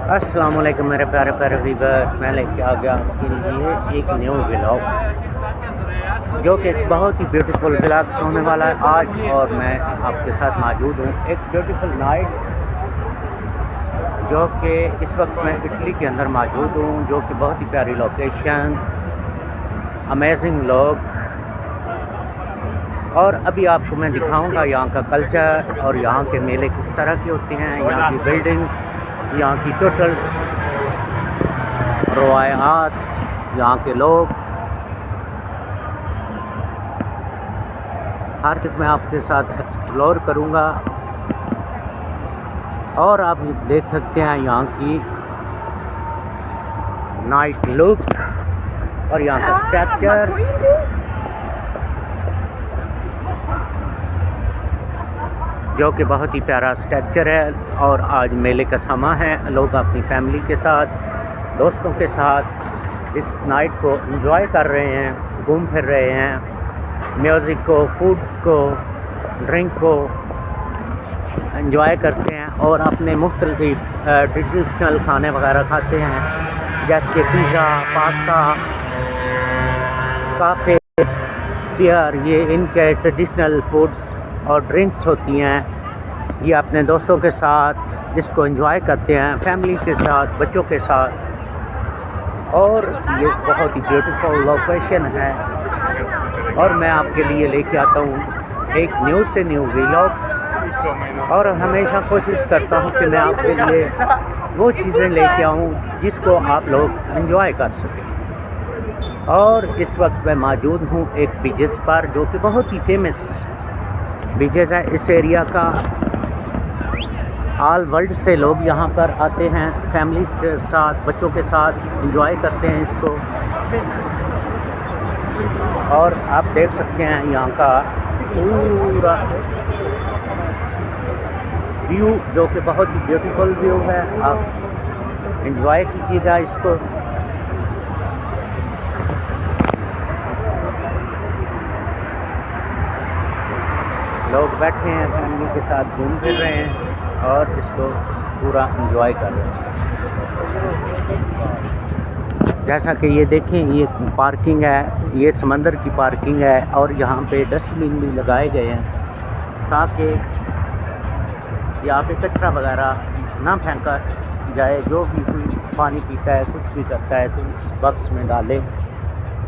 अस्सलाम वालेकुम मेरे प्यारे प्यारे व्यूअर। मैं लेके आ गया आपके लिए एक न्यू व्लॉग जो कि एक बहुत ही ब्यूटीफुल व्लॉग होने वाला है आज। और मैं आपके साथ मौजूद हूँ एक ब्यूटीफुल नाइट जो कि इस वक्त मैं इटली के अंदर मौजूद हूँ, जो कि बहुत ही प्यारी लोकेशन, अमेजिंग लोग। और अभी आपको मैं दिखाऊंगा यहाँ का कल्चर और यहाँ के मेले किस तरह के होते हैं, यहाँ की बिल्डिंग्स, यहाँ की टोटल रवायात, यहाँ के लोग, हर चीज़ मैं आपके साथ एक्सप्लोर करूँगा। और आप देख सकते हैं यहाँ की नाइट लुक और यहाँ का स्ट्रक्चर। जो कि बहुत ही प्यारा स्ट्रक्चर है। और आज मेले का समा है, लोग अपनी फैमिली के साथ, दोस्तों के साथ इस नाइट को एंजॉय कर रहे हैं, घूम फिर रहे हैं, म्यूज़िक को, फूड्स को, ड्रिंक को एंजॉय करते हैं और अपने मुख्तलिफ ट्रेडिशनल खाने वगैरह खाते हैं, जैसे कि पिज़्ज़ा, पास्ता, काफ़े, बियर। ये इनके ट्रेडिशनल फूड्स और ड्रिंक्स होती हैं। ये अपने दोस्तों के साथ इसको एंजॉय करते हैं, फैमिली के साथ, बच्चों के साथ। और ये बहुत ही ब्यूटीफुल लोकेशन है। और मैं आपके लिए लेके आता हूँ एक न्यू से न्यू व्लॉग्स, और हमेशा कोशिश करता हूँ कि मैं आपके लिए वो चीज़ें लेके आऊँ जिसको आप लोग एंजॉय कर सकें। और इस वक्त मैं मौजूद हूँ एक बीचेस पर, जो कि बहुत ही फेमस बीचेस है इस एरिया का। ऑल वर्ल्ड से लोग यहाँ पर आते हैं, फैमिलीज़ के साथ, बच्चों के साथ एंजॉय करते हैं इसको। और आप देख सकते हैं यहाँ का पूरा व्यू, जो कि बहुत ही ब्यूटीफुल व्यू है। आप एंजॉय कीजिएगा इसको। लोग बैठे हैं, फैमिली के साथ घूम फिर रहे हैं और इसको पूरा एंजॉय कर रहे हैं। जैसा कि ये देखें, ये पार्किंग है, ये समंदर की पार्किंग है। और यहाँ पे डस्टबिन भी लगाए गए हैं ताकि यहाँ पे कचरा वगैरह ना फेंका जाए। जो भी कोई पानी पीता है, कुछ भी करता है, तो इस बक्स में डालें।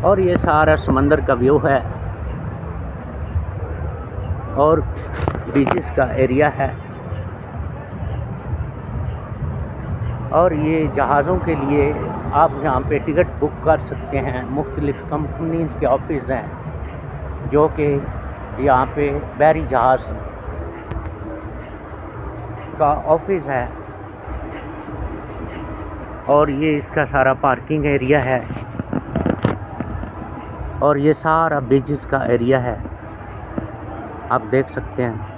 और ये सारा समंदर का व्यू है और बीचेस का एरिया है। और ये जहाज़ों के लिए आप यहाँ पे टिकट बुक कर सकते हैं। मुख्तलिफ़ कंपनीज़ के ऑफिस हैं, जो कि यहाँ पे बहरी जहाज़ का ऑफिस है। और ये इसका सारा पार्किंग एरिया है। और ये सारा बीचेस का एरिया है, आप देख सकते हैं।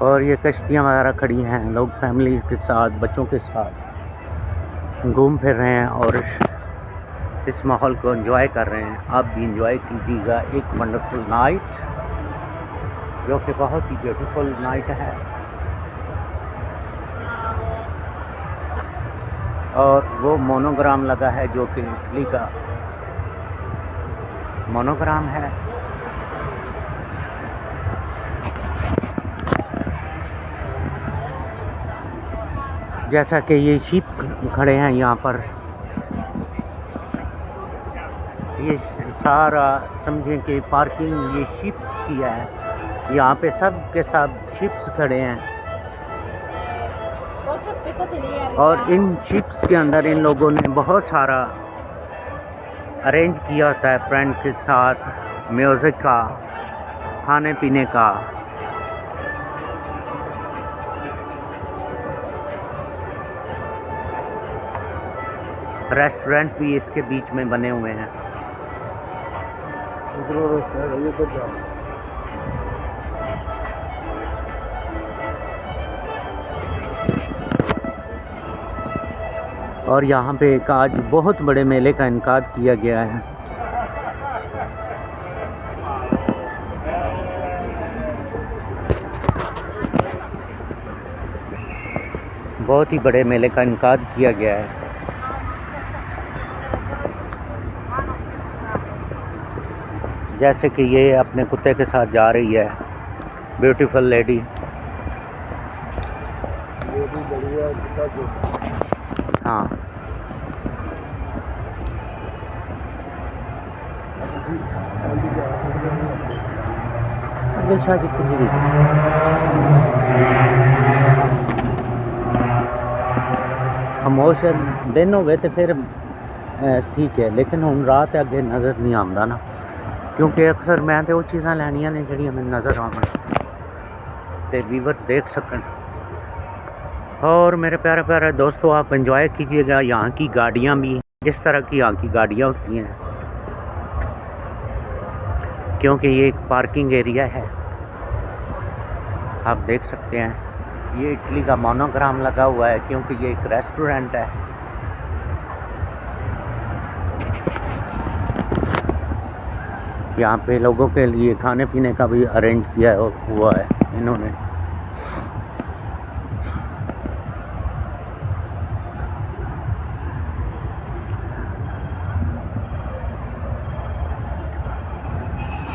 और ये कश्तियाँ वगैरह खड़ी हैं, लोग फैमिली के साथ, बच्चों के साथ घूम फिर रहे हैं और इस माहौल को एंजॉय कर रहे हैं। आप भी एंजॉय कीजिएगा एक वंडरफुल नाइट, जो कि बहुत ही ब्यूटीफुल नाइट है। और वो मोनोग्राम लगा है, जो कि इटली का मोनोग्राम है। जैसा कि ये शिप खड़े हैं यहाँ पर, ये सारा समझें कि पार्किंग ये शिप्स की है। यहाँ पे सब के सब शिप्स खड़े हैं। और इन शिप्स के अंदर इन लोगों ने बहुत सारा अरेंज किया होता है, फ्रेंड के साथ, म्यूज़िक का, खाने पीने का। रेस्टोरेंट भी इसके बीच में बने हुए हैं। और यहाँ पे एक आज बहुत बड़े मेले का इनकाद किया गया है। बहुत ही बड़े मेले का इनकाद किया गया है। जैसे कि ये अपने कुत्ते के साथ जा रही है, ब्यूटीफुल लेडी। हाँ, शादी कुछ भी खामोश दिन हो तो फिर ठीक है, लेकिन हम रात अगे नज़र नहीं आता ना, क्योंकि अक्सर मैं तो वो चीज़ां लैनियां ने जिहड़ियां मैनूं नज़र आवन ते व्यूअर देख सकन। और मेरे प्यारे प्यारे दोस्तों, आप एंजॉय कीजिएगा यहाँ की गाड़ियाँ भी, जिस तरह की यहाँ की गाड़ियाँ होती हैं, क्योंकि ये एक पार्किंग एरिया है। आप देख सकते हैं ये इटली का मोनोग्राम लगा हुआ है, क्योंकि ये एक रेस्टोरेंट है। यहाँ पे लोगों के लिए खाने पीने का भी अरेंज किया हुआ है इन्होंने।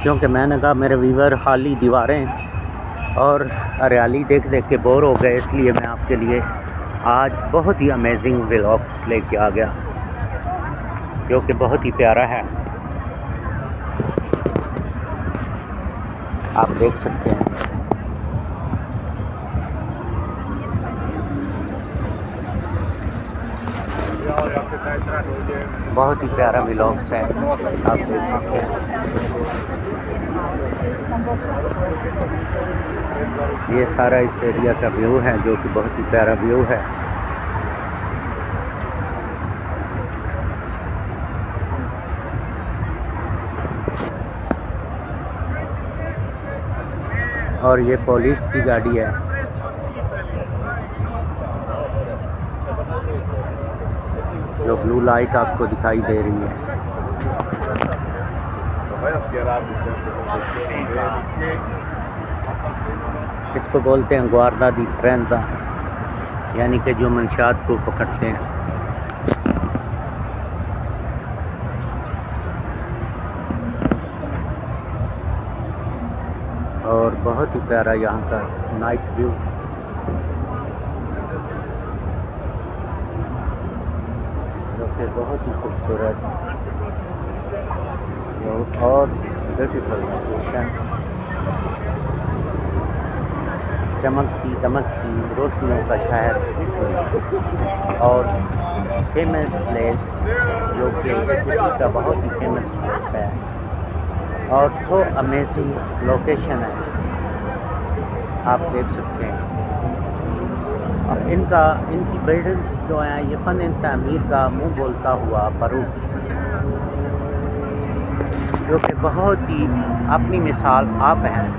क्योंकि मैंने कहा मेरे व्यूअर खाली दीवारें और हरियाली देख देख के बोर हो गए, इसलिए मैं आपके लिए आज बहुत ही अमेजिंग व्लॉग्स लेके आ गया, जो कि बहुत ही प्यारा है। आप देख सकते हैं बहुत ही प्यारा व्लॉग्स है, आप देख सकते हैं। ये सारा इस एरिया का व्यू है, जो कि बहुत ही प्यारा व्यू है। और ये पुलिस की गाड़ी है। जो ब्लू लाइट आपको दिखाई दे रही है, इसको बोलते हैं गुआर्दा दी फ्रेंजा, यानी कि जो मंशात को पकड़ते हैं। और बहुत ही प्यारा यहाँ का नाइट व्यू। जो कि बहुत ही खूबसूरत और ब्यूटीफुल लोकेशन, चमकती दमकती रोशनियों का शहर और फेमस प्लेस, जो कि दिल्ली का बहुत ही फेमस प्लेस है और सो अमेजिंग लोकेशन है। आप देख सकते हैं। और इनकी बिल्डिंग्स जो हैं, ये फ़न तामीर का मुंह बोलता हुआ फरूक, जो कि बहुत ही अपनी मिसाल आप हैं।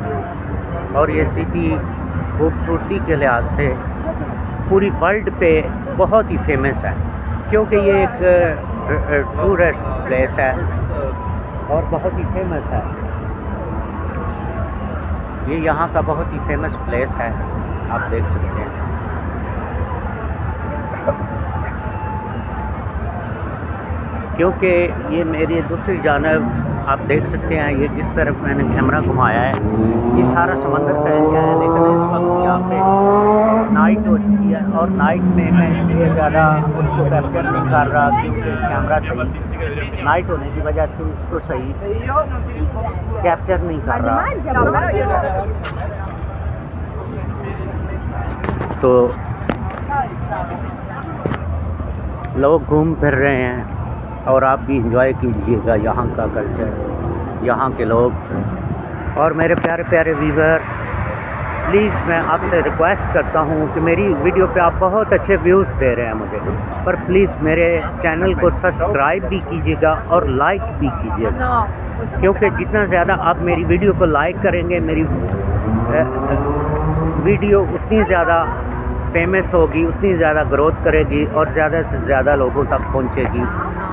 और ये सिटी खूबसूरती के लिहाज से पूरी वर्ल्ड पे बहुत ही फेमस है, क्योंकि ये एक टूरिस्ट प्लेस है और बहुत ही फेमस है। ये यहाँ का बहुत ही फेमस प्लेस है, आप देख सकते हैं। क्योंकि ये मेरी दूसरी जानब आप देख सकते हैं, ये जिस तरफ मैंने कैमरा घुमाया है, ये सारा समंदर का एरिया है, लेकिन इस वक्त यहाँ पे नाइट हो चुकी है। और नाइट में मैं इसलिए ज़्यादा उसको कैप्चर नहीं कर रहा, क्योंकि कैमरा सही नाइट होने की वजह से इसको सही कैप्चर नहीं कर रहा। तो लोग घूम फिर रहे हैं और आप भी इंजॉय कीजिएगा यहाँ का कल्चर, यहाँ के लोग। और मेरे प्यारे प्यारे व्यूअर, प्लीज़ मैं आपसे रिक्वेस्ट करता हूँ कि मेरी वीडियो पे आप बहुत अच्छे व्यूज़ दे रहे हैं मुझे, पर प्लीज़ मेरे चैनल को सब्सक्राइब भी कीजिएगा और लाइक भी कीजिएगा, क्योंकि जितना ज़्यादा आप मेरी वीडियो को लाइक करेंगे, मेरी वीडियो उतनी ज़्यादा फेमस होगी, उतनी ज़्यादा ग्रोथ करेगी और ज़्यादा से ज़्यादा लोगों तक पहुँचेगी।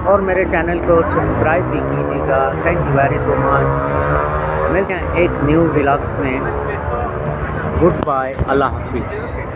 और मेरे चैनल को सब्सक्राइब भी कीजिएगा। Thank you very so much. मिलते हैं एक न्यू व्लॉग्स में। गुड बाय, अल्लाह हाफिज़।